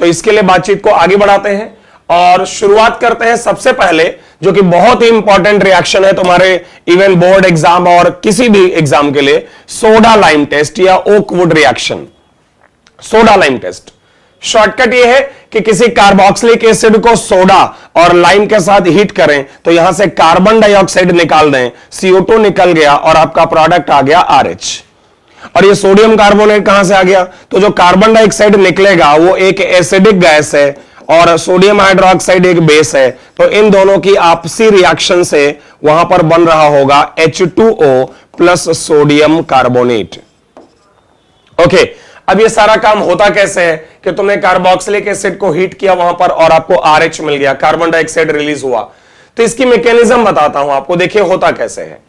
तो इसके लिए बातचीत को आगे बढ़ाते हैं और शुरुआत करते हैं सबसे पहले, जो कि बहुत ही इंपॉर्टेंट रिएक्शन है तुम्हारे इवन बोर्ड एग्जाम और किसी भी एग्जाम के लिए, सोडा लाइम टेस्ट या Oakwood reaction. Soda lime test shortcut ये है कि किसी कार्बोक्सिलिक एसिड को सोडा और लाइम के साथ हीट करें तो यहां से कार्बन डाइऑक्साइड निकाल दें, CO2 निकल गया और आपका प्रोडक्ट आ गया RH। और ये सोडियम कार्बोनेट कहां से आ गया? तो जो कार्बन डाइऑक्साइड निकलेगा वो एक एसिडिक गैस है और सोडियम हाइड्रोक्साइड एक बेस है, तो इन दोनों की आपसी रिएक्शन से वहां पर बन रहा होगा H2O plus sodium carbonate. Okay, अब ये सारा काम होता कैसे है कि तुमने कार्बोक्सिलिक एसिड को हीट किया वहां पर और आपको RH मिल गया, कार्बन डाइऑक्साइड रिलीज हुआ। तो इसकी मैकेनिज्म बताता हूं आपको, देखिए होता कैसे है।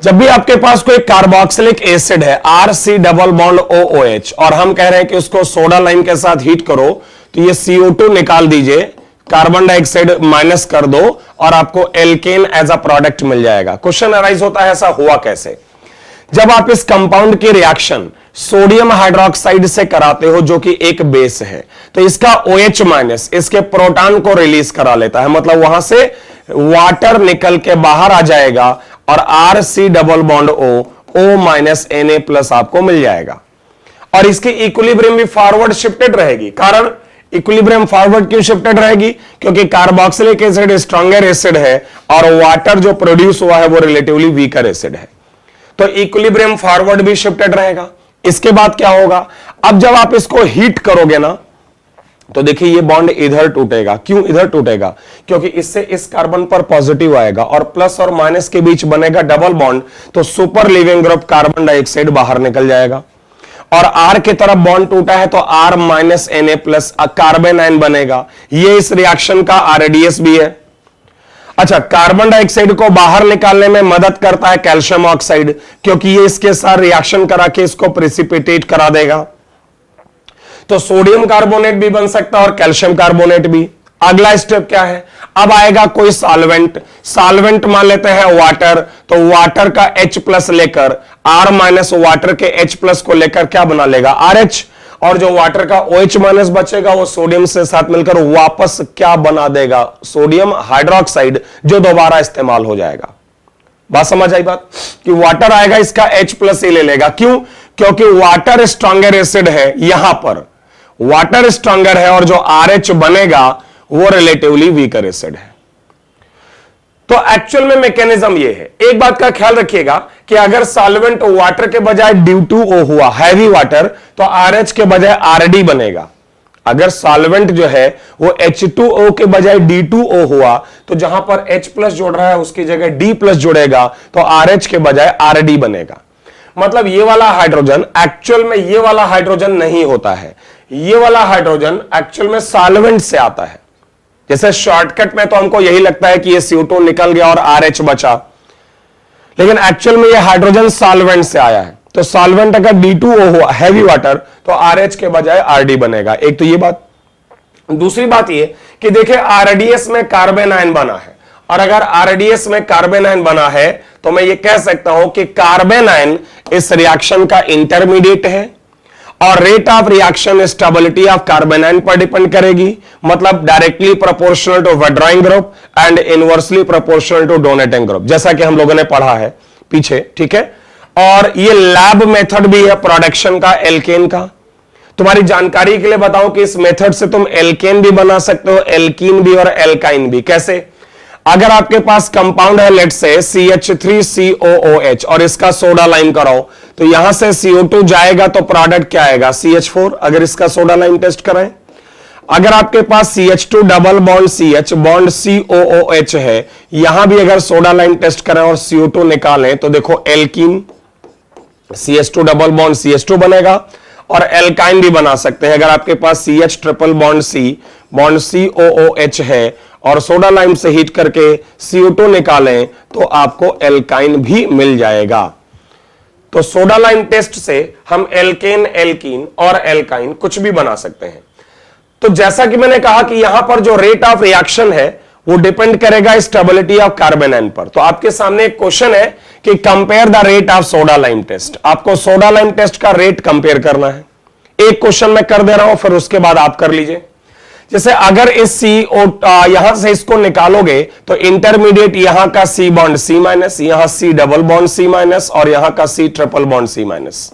जब भी आपके पास कोई कार्बोक्सिलिक एसिड है RC डबल बॉन्ड OOH और हम कह रहे हैं कि उसको सोडा लाइम के साथ हीट करो, तो ये CO2 निकाल दीजिए, कार्बन डाइऑक्साइड माइनस कर दो और आपको एल्केन एज अ प्रोडक्ट मिल जाएगा। क्वेश्चन अराइज होता है ऐसा हुआ कैसे? जब आप इस कंपाउंड की रिएक्शन सोडियम हाइड्रोक्साइड से कराते हो जो कि एक बेस है, तो इसका OH माइनस इसके प्रोटॉन को रिलीज करा लेता है, मतलब वहां से वाटर निकल के बाहर आ जाएगा और RC double bond O minus Na plus आपको मिल जाएगा। और इसकी इक्विलिब्रियम भी फॉरवर्ड शिफ्टेड रहेगी। कारण इक्विलिब्रियम फॉरवर्ड क्यों शिफ्टेड रहेगी? क्योंकि कार्बोक्सिलिक एसिड स्ट्रॉन्गर एसिड है और वाटर जो प्रोड्यूस हुआ है वो रिलेटिवली वीकर एसिड है, तो इक्विलिब्रियम फॉरवर्ड भी शिफ्टेड रहेगा। इसके बाद क्या होगा? अब जब आप इसको हीट करोगे ना, तो देखिए ये बॉन्ड इधर टूटेगा। क्यों इधर टूटेगा? क्योंकि इससे इस कार्बन पर पॉजिटिव आएगा और प्लस और माइनस के बीच बनेगा डबल बॉन्ड, तो super leaving group carbon dioxide बाहर निकल जाएगा। और R की तरफ बॉन्ड टूटा है तो R minus Na plus carbon ion बनेगा। ये इस रिएक्शन का RDS भी है। अच्छा, कार्बन डाइऑक्साइड को बाहर निकालने में मदद करता है कैल्शियम ऑक्साइड, क्योंकि ये इसके साथ रिएक्शन करा के इसको प्रेसिपिटेट करा देगा। तो सोडियम कार्बोनेट भी बन सकता है और कैल्शियम कार्बोनेट भी। अगला स्टेप क्या है? अब आएगा कोई सॉल्वेंट। सॉल्वेंट मान लेते हैं वाटर, तो वाटर का H प्लस लेकर R माइनस वाटर के H प्लस को लेकर क्या बना लेगा? RH। और जो वाटर का OH माइनस बचेगा वो सोडियम से साथ मिलकर वापस क्या बना देगा? सोडियम हाइड्रोक्साइड, जो दोबारा इस्तेमाल हो जाएगा। बात समझ आई बात? कि वाटर आएगा, इसका H प्लस ही ले लेगा। क्यों? क्योंकि वाटर स्ट्रॉन्गर एसिड है, यहां पर वाटर स्ट्रॉन्गर है और जो RH बनेगा वो रिलेटिवली वीकर एसिड है। तो एक्चुअल में मैकेनिज्म ये है। एक बात का ख्याल रखिएगा कि अगर सॉल्वेंट वाटर के बजाय D2O हुआ, हैवी वाटर, तो RH के बजाय RD बनेगा। अगर सॉल्वेंट जो है वो H2O के बजाय D2O हुआ, तो जहां पर H प्लस जोड़ रहा है उसकी जगह D प्लस जुड़ेगा, तो RH के बजाय RD बनेगा। मतलब ये वाला हाइड्रोजन एक्चुअल में ये वाला हाइड्रोजन नहीं होता है। ये वाला हाइड्रोजन एक्चुअल में सॉल्वेंट से आता है। जैसे शॉर्टकट में तो हमको यही लगता है कि ये CO2 निकल गया और RH बचा, लेकिन एक्चुअल में ये हाइड्रोजन सॉल्वेंट से आया है। तो सॉल्वेंट अगर D2O हुआ, हैवी वाटर, तो RH के बजाय RD बनेगा। एक तो ये बात। दूसरी बात ये कि देखिए RDS में कार्बन आयन बना है, और अगर RDS में कार्बन आयन बना है तो मैं ये कह सकता हूं कि कार्बन आयन इस रिएक्शन का इंटरमीडिएट है और rate of reaction stability of carbon ion पर डिपेंड करेगी। मतलब directly proportional to withdrawing group and inversely proportional to donating group, जैसा कि हम लोगों ने पढ़ा है पीछे, ठीक है। और ये लैब मेथड भी है प्रोडक्शन का एल्केन का। तुम्हारी जानकारी के लिए बताऊं कि इस मेथड से तुम एल्केन भी बना सकते हो, एल्कीन भी और एल्काइन भी। कैसे? अगर आपके पास कंपाउंड है लेट्स से CH3COOH और इसका सोडा लाइम कराओ, तो यहां से CO2 जाएगा तो प्रोडक्ट क्या आएगा? CH4। अगर इसका सोडा लाइम टेस्ट कराएं, अगर आपके पास CH2 double bond CH bond COOH है, यहां भी अगर सोडा लाइम टेस्ट करें और CO2 निकालें तो देखो alkene, CH2 double bond CH2 बनेगा। और एल्काइन भी बना सकते हैं अगर आपके पास CH triple bond C bond COOH है और सोडा लाइम से हीट करके CO2 निकालें तो आपको एल्काइन भी मिल जाएगा। तो सोडा लाइम टेस्ट से हम एल्केन, एल्कीन और एल्काइन कुछ भी बना सकते हैं। तो जैसा कि मैंने कहा कि यहां पर जो रेट ऑफ रिएक्शन है वो डिपेंड करेगा स्टेबिलिटी ऑफ कार्बन आयन पर। तो आपके सामने एक क्वेश्चन है कि compare the rate of soda lime test. आपको सोडा लाइम टेस्ट का रेट कंपेयर करना है। एक क्वेश्चन मैं कर दे रहा हूं, फिर उसके बाद आप कर लीजिए। जैसे अगर इस यहां से इसको निकालोगे तो इंटरमीडिएट यहां का C बॉन्ड C माइनस, यहां C double bond C minus और यहां का C triple bond C minus.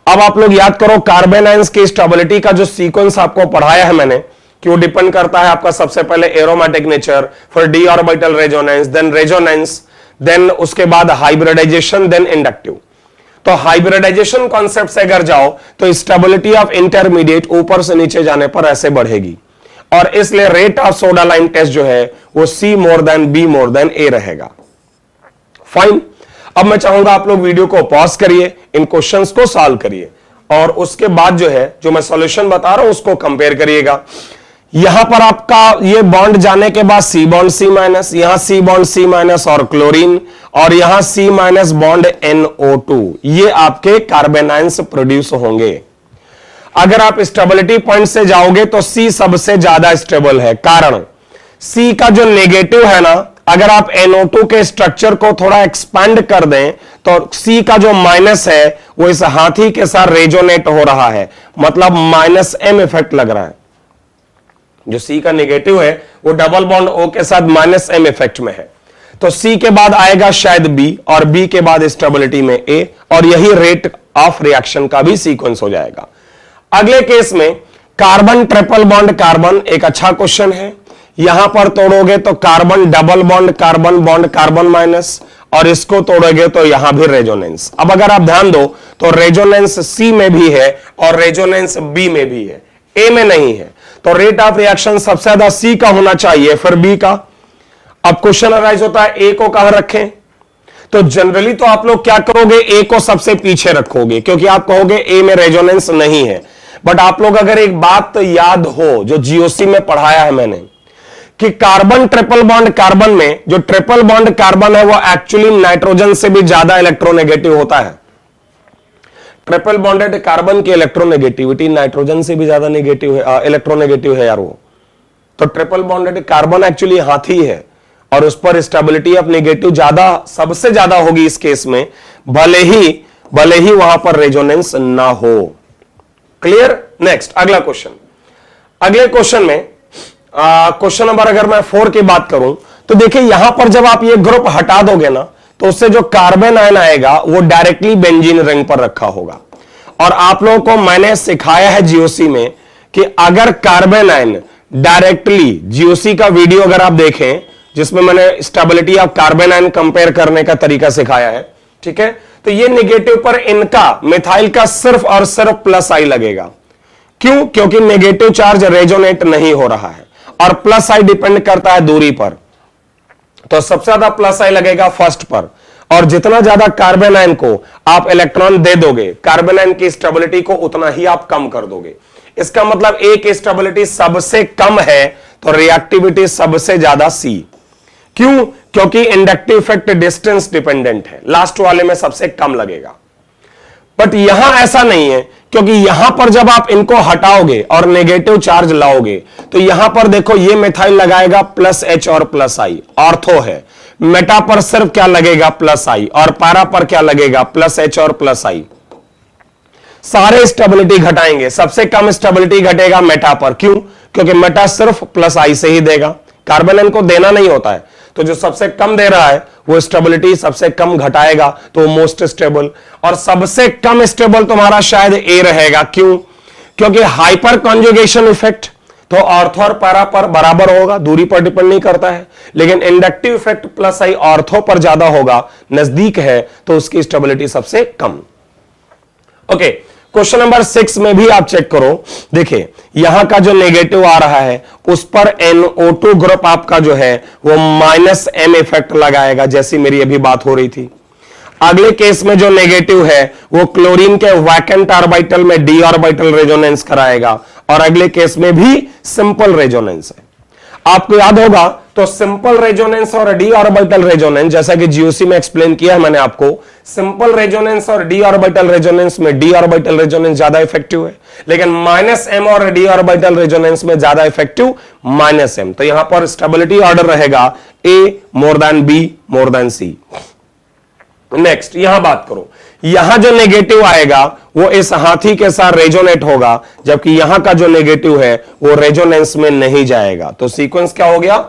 अब आप लोग याद करो कार्बन आयंस की स्टेबिलिटी का जो सीक्वेंस आपको पढ़ाया है मैंने, कि वो डिपेंड करता है आपका सबसे पहले एरोमेटिक नेचर, फिर डी ऑर्बिटल रेजोनेंस, देन उसके बाद हाइब्रिडाइजेशन, देन इंडक्टिव। तो हाइब्रिडाइजेशन कॉन्सेप्ट से अगर जाओ तो स्टेबिलिटी ऑफ इंटरमीडिएट ऊपर से नीचे जाने पर ऐसे बढ़ेगी, और इसलिए rate of soda lime test जो है वो C more than B more than A रहेगा। फाइन। अब मैं चाहूंगा आप लोग वीडियो को पॉज करिए, इन क्वेश्चंस को सॉल्व करिए, और उसके बाद जो है जो मैं सॉल्यूशन बता रहा हूं उसको कंपेयर करिएगा। यहां पर आपका ये बॉन्ड जाने के बाद C बॉन्ड C माइनस, यहां C बॉन्ड C माइनस और क्लोरीन, और यहां C माइनस बॉन्ड NO2, ये आपके कार्बन आयंस प्रोड्यूस होंगे। अगर आप स्टेबिलिटी पॉइंट से जाओगे तो C सबसे ज्यादा स्टेबल है, कारण C का जो नेगेटिव है ना, अगर आप NO2 के स्ट्रक्चर को थोड़ा एक्सपेंड कर दें तो C का जो माइनस है वो इस हाथी के साथ रेजोनेट हो रहा है, मतलब -M इफेक्ट लग रहा है। जो C का नेगेटिव है वो डबल बॉन्ड O के साथ -M इफेक्ट में है, तो C के बाद आएगा शायद B, और B के बाद स्टेबिलिटी में A, और यही रेट ऑफ रिएक्शन का भी सीक्वेंस हो जाएगा। अगले केस में कार्बन ट्रिपल बॉन्ड कार्बन, एक अच्छा क्वेश्चन है। यहां पर तोड़ोगे तो carbon double bond carbon minus, और इसको तोड़ोगे तो यहां भी रेजोनेंस। अब अगर आप ध्यान दो तो रेजोनेंस C में भी है और रेजोनेंस B में भी है, A में नहीं है, तो रेट ऑफ रिएक्शन सबसे ज्यादा C का होना चाहिए, फिर B का। अब क्वेश्चन अराइज होता है A को कहां रखें, तो जनरली तो आप लोग क्या करोगे, A को सबसे पीछे रखोगे, क्योंकि आप कहोगे A में रेजोनेंस नहीं है। बट आप लोग अगर एक बात तो याद हो जो GOC में पढ़ाया है मैंने, कि कार्बन ट्रिपल बॉन्ड कार्बन में जो ट्रिपल बॉन्ड कार्बन है वो एक्चुअली नाइट्रोजन से भी ज्यादा इलेक्ट्रोनेगेटिव होता है। ट्रिपल बॉन्डेड कार्बन की इलेक्ट्रोनेगेटिविटी नाइट्रोजन से भी ज्यादा नेगेटिव है, इलेक्ट्रोनेगेटिव है यार वो। तो ट्रिपल बॉन्डेड कार्बन एक्चुअली हाथी है, और उस पर स्टेबिलिटी ऑफ नेगेटिव ज्यादा, सबसे ज्यादा होगी इस केस में, भले ही वहां पर रेजोनेंस ना हो। क्लियर। नेक्स्ट अगला क्वेश्चन। अगले क्वेश्चन में क्वेश्चन नंबर अगर मैं 4 की बात करूं तो देखिए यहां पर जब आप ये ग्रुप हटा दोगे ना तो उससे जो कार्बन आयन आएगा वो डायरेक्टली बेंजीन रिंग पर रखा होगा। और आप लोगों को मैंने सिखाया है GOC में कि अगर कार्बन आयन डायरेक्टली, GOC का वीडियो अगर आप देखें जिसमें मैंने stability of carbon ion compare करने का तरीका सिखाया है, ठीक है, तो ये नेगेटिव पर इनका मिथाइल का सिर्फ और सिर्फ +I लगेगा। क्यों? क्योंकि नेगेटिव चार्ज रेजोनेट नहीं हो रहा है, और +I डिपेंड करता है दूरी पर, तो सबसे ज्यादा +I लगेगा फर्स्ट पर, और जितना ज्यादा कार्बन आयन को आप इलेक्ट्रॉन दे दोगे कार्बन आयन की स्टेबिलिटी को उतना ही आप कम कर दोगे। इसका मतलब A की स्टेबिलिटी सबसे कम है तो रिएक्टिविटी सबसे ज्यादा C। क्यों? क्योंकि इंडक्टिव इफेक्ट डिस्टेंस डिपेंडेंट है, लास्ट वाले में सबसे कम लगेगा। बट यहां ऐसा नहीं है, क्योंकि यहां पर जब आप इनको हटाओगे और नेगेटिव चार्ज लाओगे तो यहां पर देखो ये मिथाइल लगाएगा +H और +I, ऑर्थो है। मेटा पर सिर्फ क्या लगेगा +I, और पैरा पर क्या लगेगा +H और +I। सारे स्टेबिलिटी घटाएंगे, सबसे कम स्टेबिलिटी घटेगा मेटा पर। क्यों? क्योंकि मेटा सिर्फ +I से ही देगा, कार्बन आयन को देना नहीं होता है, तो जो सबसे कम दे रहा है वो स्टेबिलिटी सबसे कम घटाएगा, तो मोस्ट स्टेबल। और सबसे कम स्टेबल तुम्हारा शायद A रहेगा। क्यों? क्योंकि हाइपर कॉन्जुगेशन इफेक्ट तो ऑर्थो और पैरा पर बराबर होगा, दूरी पर डिपेंड नहीं करता है, लेकिन इंडक्टिव इफेक्ट +I ऑर्थो पर ज्यादा होगा, नजदीक है, तो उसकी स्टेबिलिटी सबसे कम। ओके, क्वेश्चन नंबर 6 में भी आप चेक करो, देखिए यहां का जो नेगेटिव आ रहा है उस पर NO2 ग्रुप आपका जो है वो -M इफेक्ट लगाएगा, जैसी मेरी अभी बात हो रही थी। अगले केस में जो नेगेटिव है वो क्लोरीन के वैकेंट ऑर्बिटल में d ऑर्बिटल रेजोनेंस कराएगा, और अगले केस में भी सिंपल रेजोनेंस है। आपको याद होगा तो सिंपल रेजोनेंस और डी ऑर्बिटल रेजोनेंस, जैसा कि GOC में एक्सप्लेन किया है मैंने आपको, सिंपल रेजोनेंस और डी ऑर्बिटल रेजोनेंस में डी ऑर्बिटल रेजोनेंस ज्यादा इफेक्टिव है, लेकिन -M और डी ऑर्बिटल रेजोनेंस में ज्यादा इफेक्टिव -M। तो यहां पर स्टेबिलिटी ऑर्डर रहेगा A more than B more then C। Next यहां बात करो, यहां जो नेगेटिव आएगा वो इस हाथी के साथ रेजोनेट होगा, जबकि यहां का जो नेगेटिव है वो रेजोनेंस में नहीं जाएगा। तो सीक्वेंस क्या हो गया,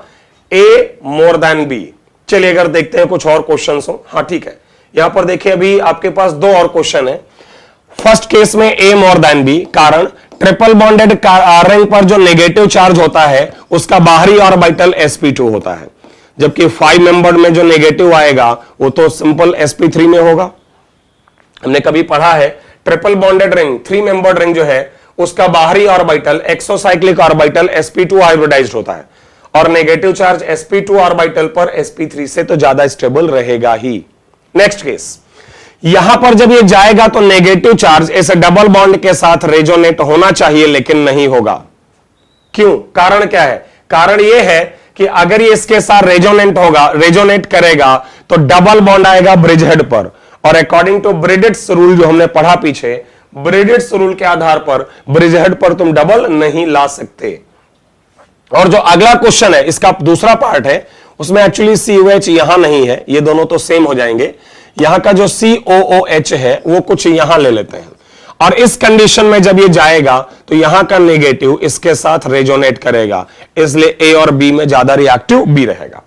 ए मोर देन बी। चलिए अगर देखते हैं कुछ और क्वेश्चन हो। हाँ ठीक है, यहां पर देखिए अभी आपके पास दो और क्वेश्चन है। फर्स्ट केस में ए मोर देन बी, कारण ट्रिपल बॉन्डेड रिंग पर जो नेगेटिव चार्ज होता है उसका बाहरी ऑर्बिटल sp2 होता है, जबकि 5 मेंबर्ड में जो नेगेटिव आएगा वो तो सिंपल sp3 में होगा। हमने कभी पढ़ा है triple bonded ring, 3 membered ring जो है उसका बाहरी orbital exocyclic orbital sp2 hybridised होता है, और नेगेटिव चार्ज sp2 ऑर्बिटल पर sp3 से तो ज्यादा स्टेबल रहेगा ही। नेक्स्ट केस, यहां पर जब ये जाएगा तो नेगेटिव चार्ज इस डबल बॉन्ड के साथ रेजोनेट होना चाहिए, लेकिन नहीं होगा। क्यों, कारण क्या है, कारण ये है कि अगर ये इसके साथ रेजोनेट करेगा तो डबल बॉन्ड आएगा ब्रिज हेड पर, और अकॉर्डिंग टू ब्रिडिट्स रूल जो हमने पढ़ा पीछे, ब्रिडिट्स रूल के आधार पर ब्रिज हेड पर तुम डबल नहीं ला सकते। और जो अगला क्वेश्चन है इसका दूसरा पार्ट है, उसमें एक्चुअली COH यहां नहीं है, ये दोनों तो सेम हो जाएंगे। यहां का जो COOH है वो कुछ यहां ले लेते हैं, और इस कंडीशन में जब ये जाएगा तो यहां का नेगेटिव इसके साथ रेजोनेट करेगा, इसलिए A और B में ज्यादा रिएक्टिव B रहेगा।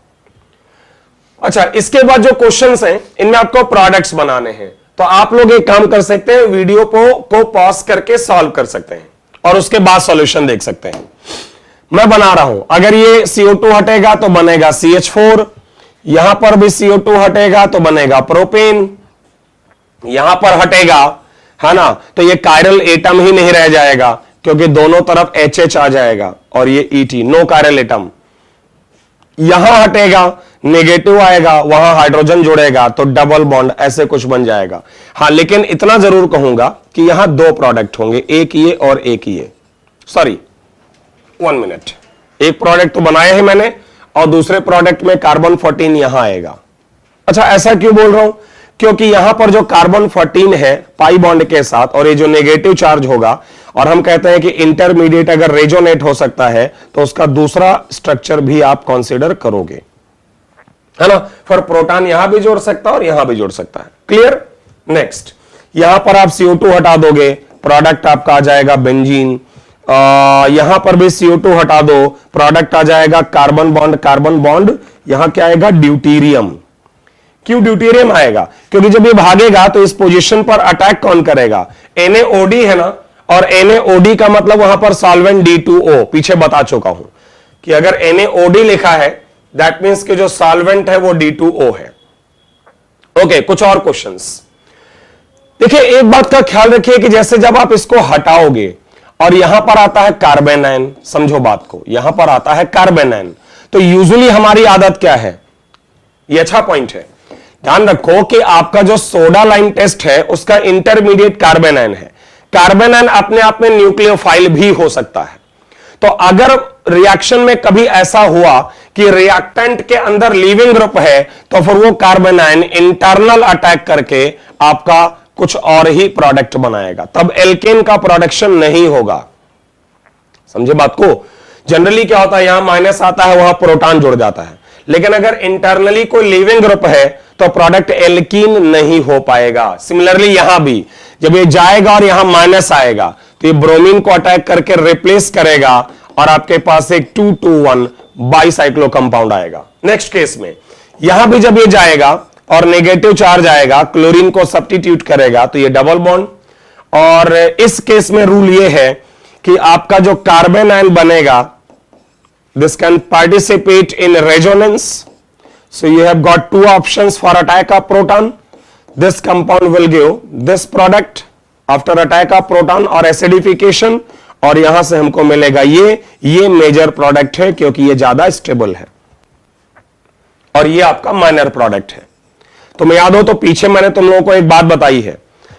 अच्छा, इसके बाद जो क्वेश्चंस हैं इनमें आपको प्रोडक्ट्स बनाने हैं, तो आप लोग एक काम कर सकते हैं, वीडियो को पॉज करके सॉल्व कर सकते हैं और उसके बाद सॉल्यूशन देख सकते हैं। मैं बना रहा हूं, अगर ये CO2 हटेगा तो बनेगा CH4, यहां पर भी CO2 हटेगा तो बनेगा प्रोपेन, यहां पर हटेगा है ना, तो ये कायरल एटम ही नहीं रह जाएगा क्योंकि दोनों तरफ HH आ जाएगा, और ये ET नो कायरल एटम। यहां हटेगा, नेगेटिव आएगा, वहां हाइड्रोजन जुड़ेगा तो डबल बॉन्ड ऐसे कुछ बन जाएगा। हां, लेकिन इतना जरूर कहूंगा कि यहां दो प्रोडक्ट होंगे, एक ये और एक ये। सॉरी 1 मिनट, एक प्रोडक्ट तो बनाया है मैंने और दूसरे प्रोडक्ट में कार्बन 14 यहां आएगा। अच्छा, ऐसा क्यों बोल रहा हूं, क्योंकि यहां पर जो कार्बन 14 है पाई बॉन्ड के साथ, और ये जो नेगेटिव चार्ज होगा, और हम कहते हैं कि इंटरमीडिएट अगर रेजोनेट हो सकता है तो उसका दूसरा स्ट्रक्चर भी आप कंसीडर करोगे, है ना। फिर प्रोटॉन यहां भी जोड़ सकता है और यहां भी जोड़ सकता है। क्लियर। नेक्स्ट, यहां पर आप CO2 हटा दोगे, प्रोडक्ट आपका आ जाएगा बेंजीन। यहां पर भी CO2 हटा दो, प्रोडक्ट आ जाएगा कार्बन बॉन्ड, यहां क्या आएगा, ड्यूटीरियम। क्यों ड्यूटीरियम आएगा, क्योंकि जब ये भागेगा तो इस पोजीशन पर अटैक कौन करेगा, NaOD है ना, और NaOD का मतलब वहां पर सॉल्वेंट D2O, पीछे बता चुका हूं कि अगर NaOD लिखा है दैट मींस कि जो सॉल्वेंट है वो D2O है। ओके, कुछ और क्वेश्चंस देखिए। एक बात का ख्याल रखिए कि जैसे जब आप इसको हटाओगे और यहां पर आता है कार्बेनाइन, समझो बात को, यहां पर आता है कार्बेनाइन, तो यूजुअली हमारी आदत क्या है, ये अच्छा पॉइंट है, ध्यान रखो कि आपका जो सोडा लाइम टेस्ट है उसका इंटरमीडिएट कार्बेनाइन है। कार्बेनाइन अपने आप में न्यूक्लियोफाइल भी हो सकता है, तो अगर रिएक्शन में कभी ऐसा हुआ कि रिएक्टेंट के अंदर लीविंग ग्रुप है तो फिर वो कार्बेनाइन इंटरनल अटैक करके आपका कुछ और ही प्रोडक्ट बनाएगा, तब एल्केन का प्रोडक्शन नहीं होगा। समझे बात को। जनरली क्या होता है, यहां माइनस आता है वहां प्रोटॉन जुड़ जाता है, लेकिन अगर इंटरनली कोई लीविंग ग्रुप है तो प्रोडक्ट एल्कीन नहीं हो पाएगा। सिमिलरली यहां भी जब ये जाएगा और यहां माइनस आएगा तो ये ब्रोमीन को अटैक करके रिप्लेस करेगा और आपके पास एक 2,2,1 बाइसाइक्लो कंपाउंड आएगा। नेक्स्ट केस में यहां भी जब ये जाएगा और नेगेटिव चार्ज आएगा, क्लोरीन को सब्स्टिट्यूट करेगा तो ये डबल बॉन्ड, और इस केस में रूल ये है कि आपका जो कार्बेनाइन बनेगा, this can participate in resonance, so you have got two options for attack of proton. This compound will give this product after attack of proton or acidification, और यहां से हमको मिलेगा ये मेजर प्रोडक्ट है क्योंकि ये ज्यादा स्टेबल है, और ये आपका माइनर प्रोडक्ट है। तुम याद हो तो पीछे मैंने तुम लोगों को एक बात बताई है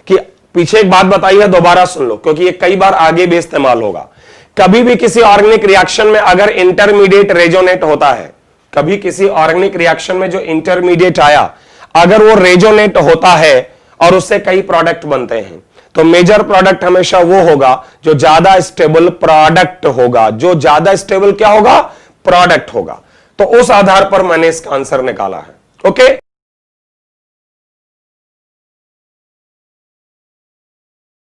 कि पीछे एक बात बताई है, दोबारा सुन लो क्योंकि ये कई बार आगे भी इस्तेमाल होगा। कभी भी किसी ऑर्गेनिक रिएक्शन में अगर इंटरमीडिएट रेजोनेट होता है, कभी किसी ऑर्गेनिक रिएक्शन में जो इंटरमीडिएट आया अगर वो रेजोनेट होता है और उससे कई प्रोडक्ट बनते हैं, तो मेजर प्रोडक्ट हमेशा वो होगा जो ज्यादा स्टेबल प्रोडक्ट होगा, जो ज्यादा स्टेबल क्या होगा, प्रोडक्ट होगा। तो उस आधार पर मैंने इसका आंसर निकाला है। ओके।